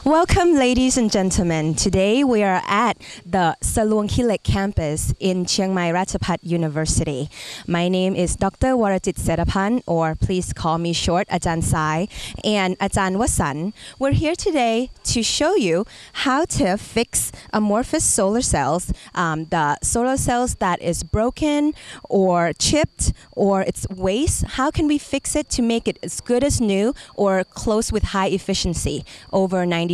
Welcome, ladies and gentlemen. Today we are at the Salung Hilek campus in Chiangmai Rajapuk University. My name is Dr.Worajit, or please call me short Ajahn Sai, and Ajahn Wasan. We're here today to show you how to fix amorphous solar cells, the solar cells that is broken or chipped or it's waste. How can we fix it to make it as good as new or close with high efficiency, over 90%.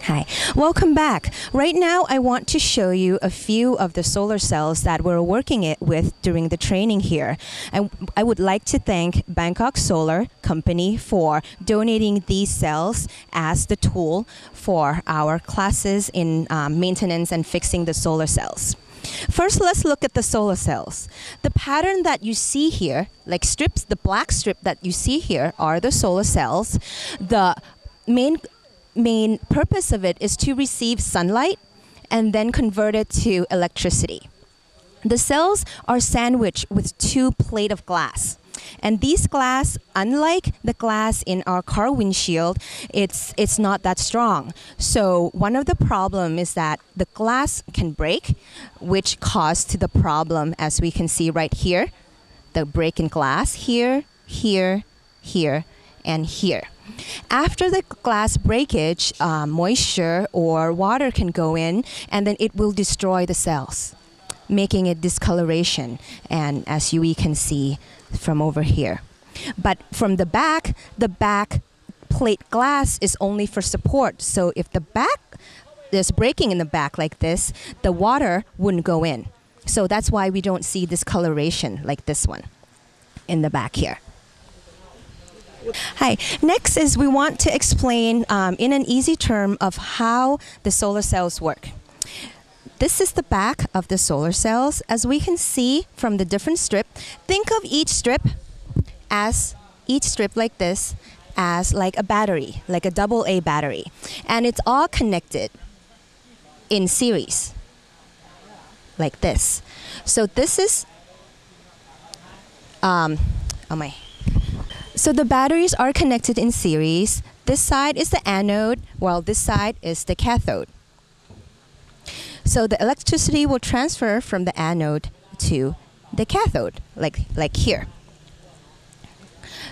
Hi, welcome back. Right now I want to show you a few of the solar cells that we're working with during the training here. And I would like to thank Bangkok Solar Company for donating these cells as the tool for our classes in maintenance and fixing the solar cells. First, let's look at the solar cells. The pattern that you see here, like strips, the black strip that you see here are the solar cells. The main purpose of it is to receive sunlight and then convert it to electricity. The cells are sandwiched with two plates of glass. And these glass, unlike the glass in our car windshield, it's not that strong. So one of the problems is that the glass can break, which caused the problem, as we can see right here, the break in glass here, here, here, and here. After the glass breakage, moisture or water can go in, and then it will destroy the cells, making it discoloration, and as we can see from over here. But from the back plate glass is only for support. So if the back there's breaking in the back like this, the water wouldn't go in. So that's why we don't see discoloration like this one in the back here. Hi, next is we want to explain in an easy term of how the solar cells work. This is the back of the solar cells. As we can see from the different strip, think of each strip like this as like a battery, like a AA battery. And it's all connected in series, like this. So this is, So the batteries are connected in series. This side is the anode, while this side is the cathode. So the electricity will transfer from the anode to the cathode, like here.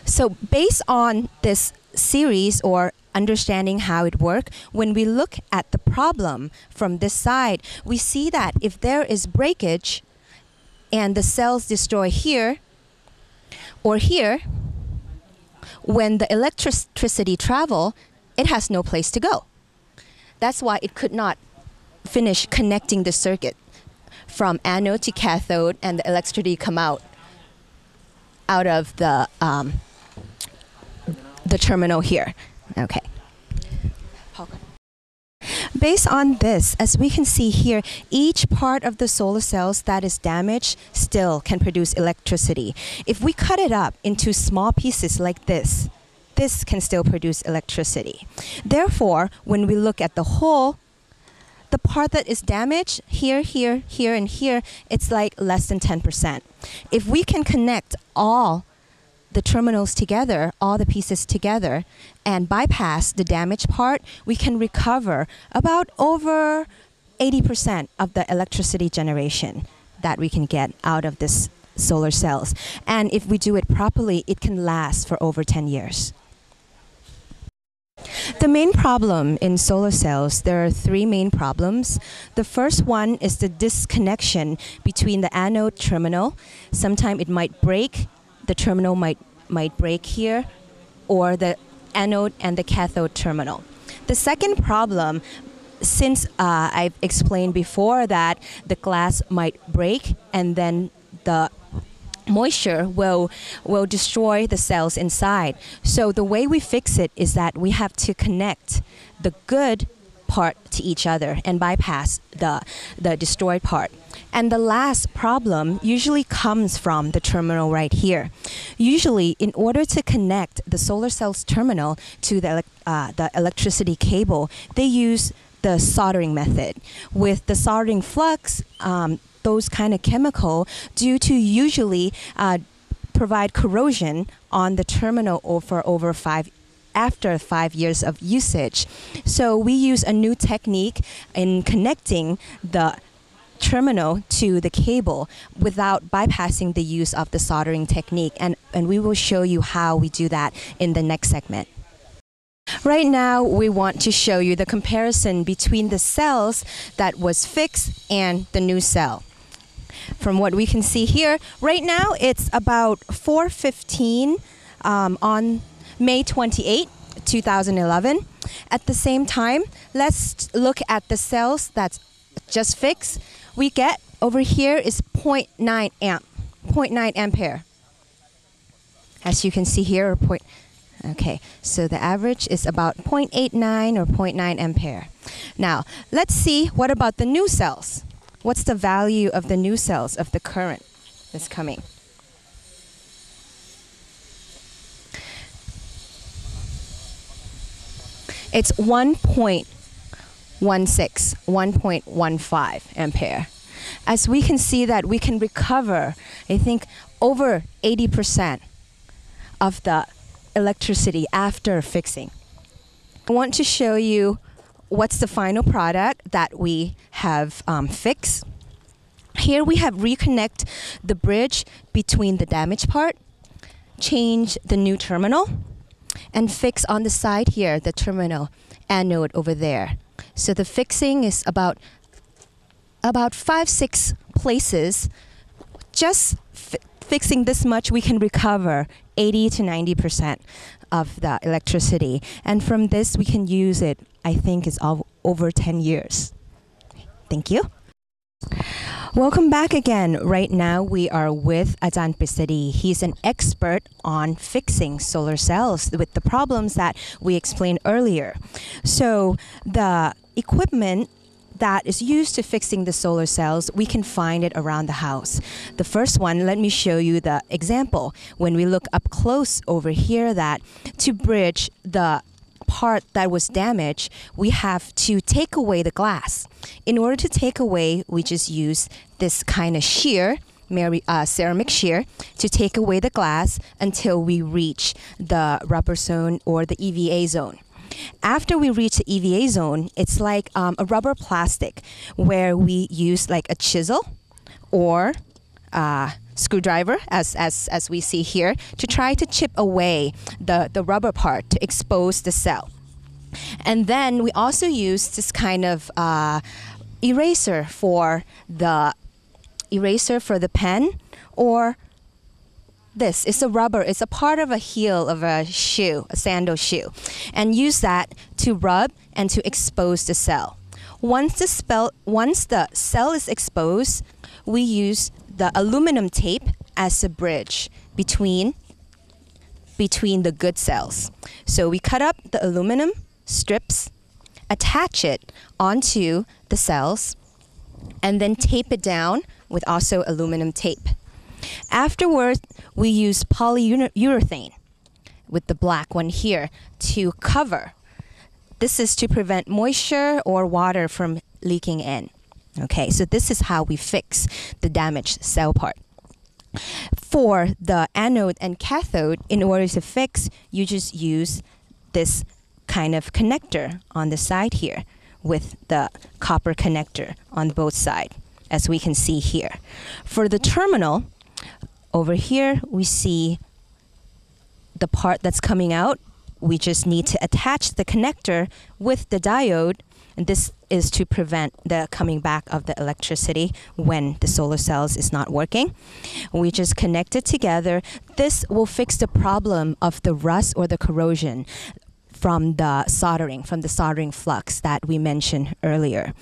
So based on this series or understanding how it works, when we look at the problem from this side, we see that if there is breakage and the cells destroy here or here, when the electricity travel, it has no place to go. That's why it could not finish connecting the circuit from anode to cathode, and the electricity come out of the terminal here. Okay. Based on this, as we can see here, each part of the solar cells that is damaged still can produce electricity. If we cut it up into small pieces like this can still produce electricity. Therefore, when we look at the whole, the part that is damaged, here, here, here, and here, it's like less than 10%. If we can connect all the terminals together, all the pieces together, and bypass the damaged part, we can recover about over 80% of the electricity generation that we can get out of this solar cells. And if we do it properly, it can last for over 10 years. The main problem in solar cells, there are three main problems. The first one is the disconnection between the anode terminal. Sometimes it might break, the terminal might break here, or the anode and the cathode terminal. The second problem, since I've explained before that the glass might break and then the moisture will destroy the cells inside. So the way we fix it is that we have to connect the good part to each other and bypass the destroyed part. And the last problem usually comes from the terminal right here. Usually, in order to connect the solar cell's terminal to the electricity cable, they use the soldering method. With the soldering flux, those kind of chemical, due to usually provide corrosion on the terminal for over 5 after 5 years of usage. So we use a new technique in connecting the terminal to the cable without bypassing the use of the soldering technique. And we will show you how we do that in the next segment. Right now, we want to show you the comparison between the cells that was fixed and the new cell. From what we can see here, right now it's about 4:15 on May 28, 2011. At the same time, let's look at the cells that's just fixed. We get over here is 0.9 amp, 0.9 ampere. As you can see here, okay, so the average is about 0.89 or 0.9 ampere. Now, let's see what about the new cells. What's the value of the new cells of the current that's coming? It's 1.16, 1.15 ampere. As we can see that we can recover, I think, over 80% of the electricity after fixing. I want to show you what's the final product that we have fixed. Here we have reconnect the bridge between the damaged part, change the new terminal, and fix on the side here the terminal anode over there. So the fixing is about 5-6 places. Just fixing this much, we can recover 80 to 90% of the electricity. And from this, we can use it, I think, is over 10 years. Thank you. Welcome back again. Right now, we are with Ajahn Prisadi. He's an expert on fixing solar cells with the problems that we explained earlier. So the equipment that is used to fixing the solar cells, we can find it around the house. The first one, let me show you the example. When we look up close over here, that to bridge the part that was damaged, we have to take away the glass. In order to take away, we just use this kind of shear, ceramic shear, to take away the glass until we reach the rubber zone or the EVA zone. After we reach the EVA zone, it's like a rubber plastic where we use like a chisel or screwdriver, as we see here, to try to chip away the rubber part to expose the cell. And then we also use this kind of eraser for the pen, or this is a rubber. It's a part of a heel of a shoe, a sandal shoe, and use that to rub and to expose the cell. Once the cell is exposed, we use the aluminum tape as a bridge between the good cells. So we cut up the aluminum strips, attach it onto the cells, and then tape it down with also aluminum tape. Afterwards, we use polyurethane with the black one here to cover. This is to prevent moisture or water from leaking in. Okay, so this is how we fix the damaged cell part. For the anode and cathode, in order to fix, you just use this kind of connector on the side here with the copper connector on both sides, as we can see here. For the terminal, over here, we see the part that's coming out. We just need to attach the connector with the diode, and this is to prevent the coming back of the electricity when the solar cells is not working. We just connect it together. This will fix the problem of the rust or the corrosion from the soldering flux that we mentioned earlier.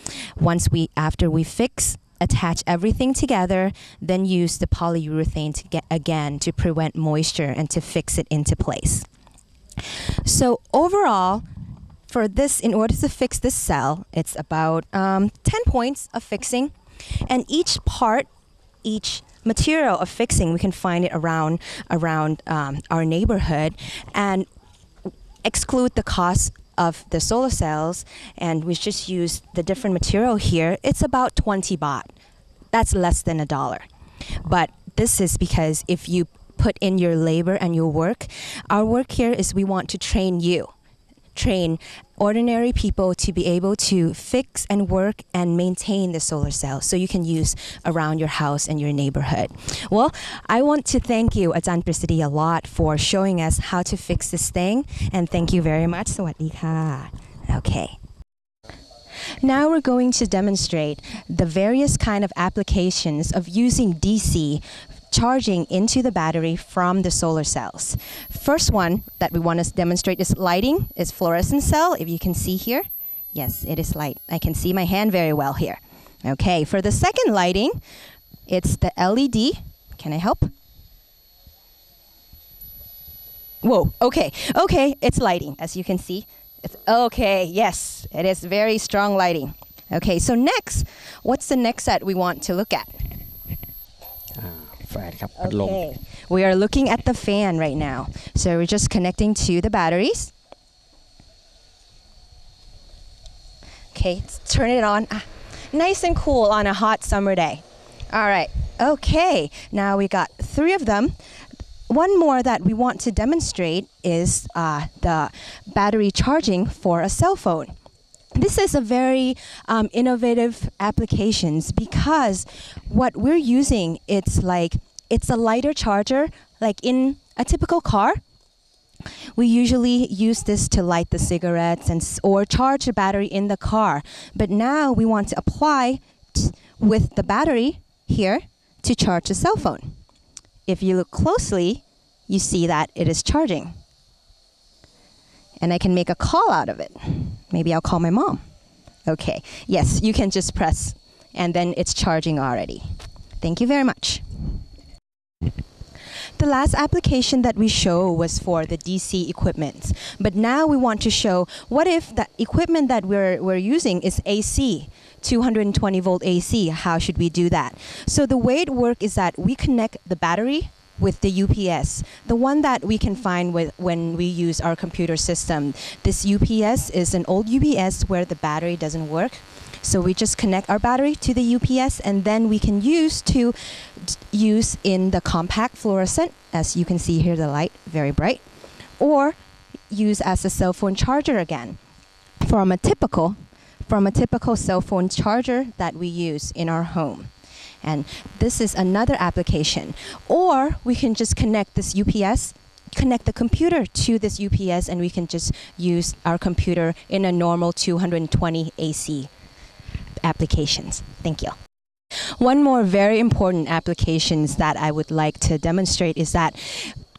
After we fix, attach everything together, then use the polyurethane to prevent moisture and to fix it into place. So overall, for this, in order to fix this cell, it's about 10 points of fixing, and each material of fixing, we can find it around our neighborhood, and exclude the cost of the solar cells, and we just use the different material here. It's about 20 baht. That's less than $1. But this is because if you put in your labor and your work. Our work here is we want to train you, train ordinary people to be able to fix and work and maintain the solar cells so you can use around your house and your neighborhood. Well, I want to thank you, Ajahn Prisidi, a lot for showing us how to fix this thing, and thank you very much. สวัสดีค่ะ Okay. Now we're going to demonstrate the various kind of applications of using DC charging into the battery from the solar cells. First one that we want to demonstrate is lighting, is fluorescent cell, if you can see here. Yes, it is light. I can see my hand very well here. Okay, for the second lighting, it's the LED. Can I help? Whoa, okay, it's lighting, as you can see. Okay, yes, it is very strong lighting. Okay, so next, what's the next set we want to look at? Okay, we are looking at the fan right now. So we're just connecting to the batteries. Okay, let's turn it on. Nice and cool on a hot summer day. All right, okay, now we got 3 of them. One more that we want to demonstrate is the battery charging for a cell phone. This is a very innovative applications because what we're using, it's a lighter charger, like in a typical car. We usually use this to light the cigarettes or charge the battery in the car. But now we want to apply with the battery here to charge the cell phone. If you look closely, you see that it is charging. And I can make a call out of it. Maybe I'll call my mom. Okay, yes, you can just press and then it's charging already. Thank you very much. The last application that we show was for the DC equipment. But now we want to show what if the equipment that we're using is AC, 220 volt AC. How should we do that? So the way it works is that we connect the battery with the UPS, the one that we can find when we use our computer system. This UPS is an old UPS where the battery doesn't work. So we just connect our battery to the UPS and then we can use in the compact fluorescent, as you can see here the light, very bright, or use as a cell phone charger again from a typical cell phone charger that we use in our home. And this is another application. Or we can just connect this UPS, connect the computer to this UPS, and we can just use our computer in a normal 220 AC applications. Thank you. One more very important applications that I would like to demonstrate is that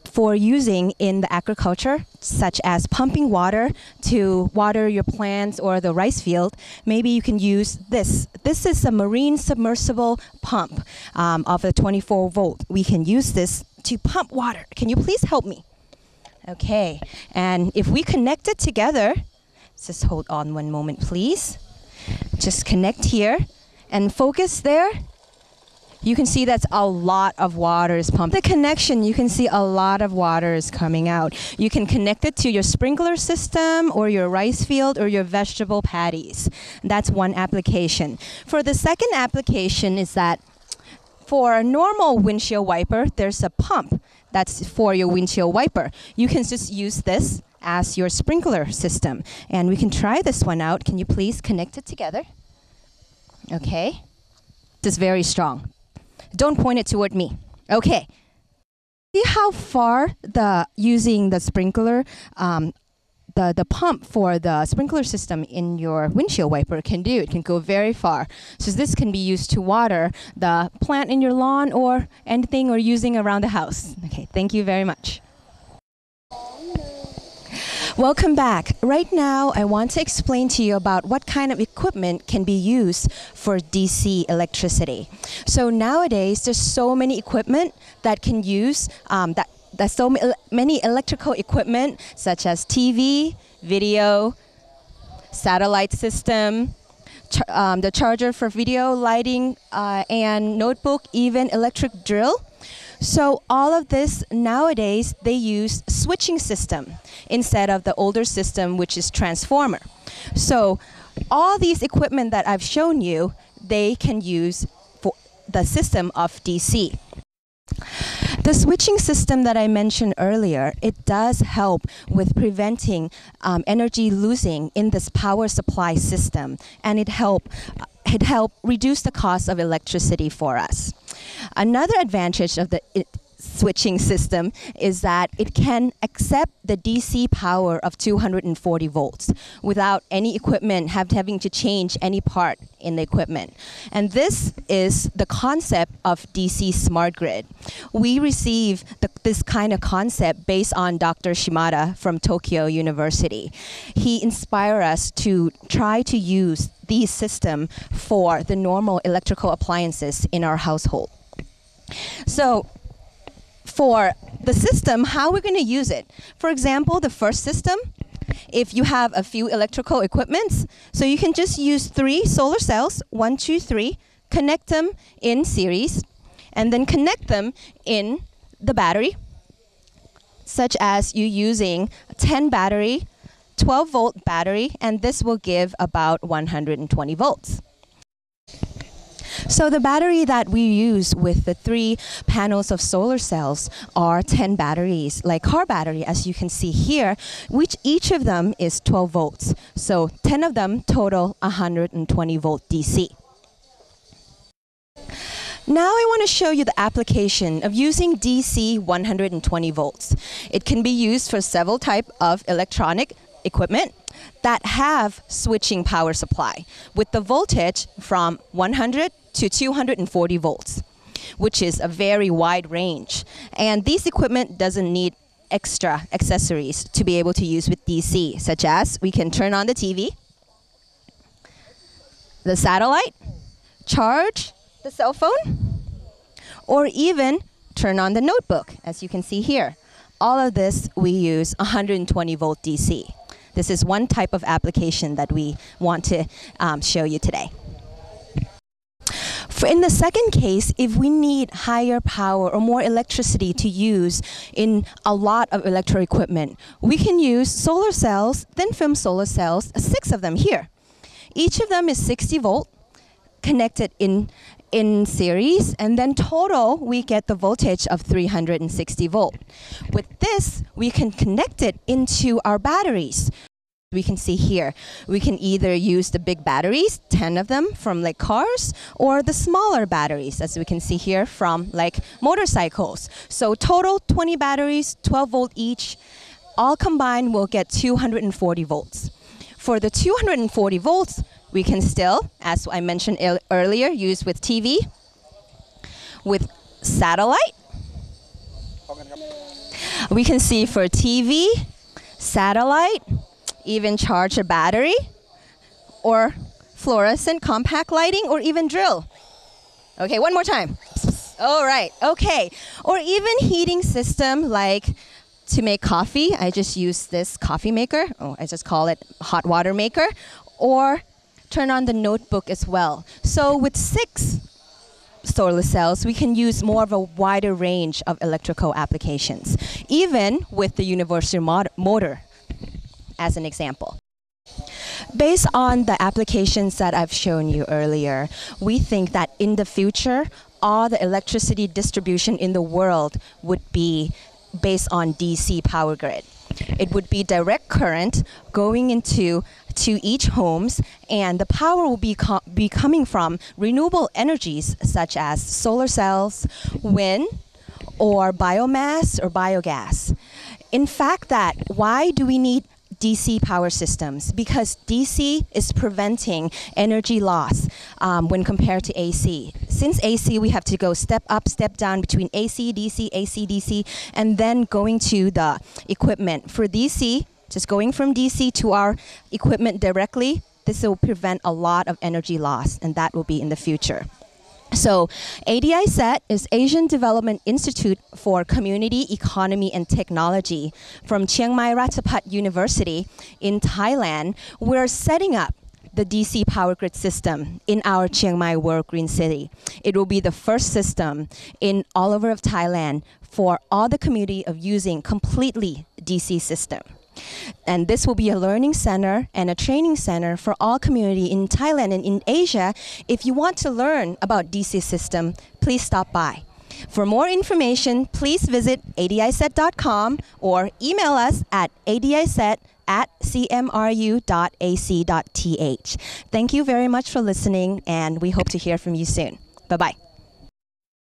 for using in the agriculture, such as pumping water to water your plants or the rice field, maybe you can use this. This is a marine submersible pump of a 24 volt. We can use this to pump water. Can you please help me? Okay, and if we connect it together, just hold on one moment, please. Just connect here and focus there. You can see that's a lot of water is pumped. The connection, you can see a lot of water is coming out. You can connect it to your sprinkler system or your rice field or your vegetable patties. That's one application. For the second application is that for a normal windshield wiper, there's a pump that's for your windshield wiper. You can just use this as your sprinkler system. And we can try this one out. Can you please connect it together? Okay. This is very strong. Don't point it toward me. Okay. See how far using the sprinkler, the pump for the sprinkler system in your windshield wiper can do. It can go very far. So this can be used to water the plant in your lawn or anything or using around the house. Okay, thank you very much. Welcome back. Right now, I want to explain to you about what kind of equipment can be used for DC electricity. So nowadays, there's so many equipment that can use, there's so many electrical equipment such as TV, video, satellite system, the charger for video, lighting, and notebook, even electric drill. So all of this nowadays, they use switching system instead of the older system, which is transformer. So all these equipment that I've shown you, they can use for the system of DC. The switching system that I mentioned earlier, it does help with preventing energy losing in this power supply system, and it help reduce the cost of electricity for us. Another advantage of the switching system is that it can accept the DC power of 240 volts without any equipment having to change any part in the equipment. And this is the concept of DC smart grid. We receive this kind of concept based on Dr. Shimada from Tokyo University. He inspired us to try to use these systems for the normal electrical appliances in our household. So for the system, how we're going to use it. For example, the first system, if you have a few electrical equipments, so you can just use 3 solar cells, 1, 2, 3, connect them in series, and then connect them in the battery, such as you using 10 battery, 12 volt battery, and this will give about 120 volts. So the battery that we use with the 3 panels of solar cells are 10 batteries, like car battery, as you can see here, which each of them is 12 volts. So 10 of them total 120 volt DC. Now I want to show you the application of using DC 120 volts. It can be used for several types of electronic equipment that have switching power supply with the voltage from 100 to 240 volts, which is a very wide range. And this equipment doesn't need extra accessories to be able to use with DC, such as we can turn on the TV, the satellite, charge the cell phone, or even turn on the notebook, as you can see here. All of this we use 120 volt DC. This is one type of application that we want to show you today. In the second case, if we need higher power or more electricity to use in a lot of electro equipment, we can use solar cells, thin film solar cells, 6 of them here. Each of them is 60 volt, connected in series, and then total we get the voltage of 360 volt. With this, we can connect it into our batteries. We can see here, we can either use the big batteries, 10 of them from like cars, or the smaller batteries, as we can see here, from like motorcycles. So total 20 batteries, 12 volt each, all combined will get 240 volts. For the 240 volts, we can still, as I mentioned earlier, use with TV, with satellite. We can see for TV, satellite, even charge a battery, or fluorescent compact lighting, or even drill. Okay, one more time. All right, okay. Or even heating system, like to make coffee, I just use this coffee maker. Oh, I just call it hot water maker. Or turn on the notebook as well. So with 6 solar cells, we can use more of a wider range of electrical applications, even with the universal motor, as an example. Based on the applications that I've shown you earlier, we think that in the future, all the electricity distribution in the world would be based on DC power grid. It would be direct current going into each homes, and the power will be coming from renewable energies such as solar cells, wind, or biomass or biogas. In fact, why do we need DC power systems? Because DC is preventing energy loss when compared to AC. Since AC, we have to go step up, step down between AC, DC, and then going to the equipment. For DC, just going from DC to our equipment directly, this will prevent a lot of energy loss, and that will be in the future. So ADI-SET is Asian Development Institute for Community, Economy and Technology from Chiangmai Rajapuk University in Thailand. We're setting up the DC power grid system in our Chiang Mai World Green City. It will be the first system in all over of Thailand for all the community of using completely DC system. And this will be a learning center and a training center for all community in Thailand and in Asia. If you want to learn about DC system, please stop by. For more information, please visit adiset.com or email us at adiset@cmru.ac.th. Thank you very much for listening, and we hope to hear from you soon. Bye-bye.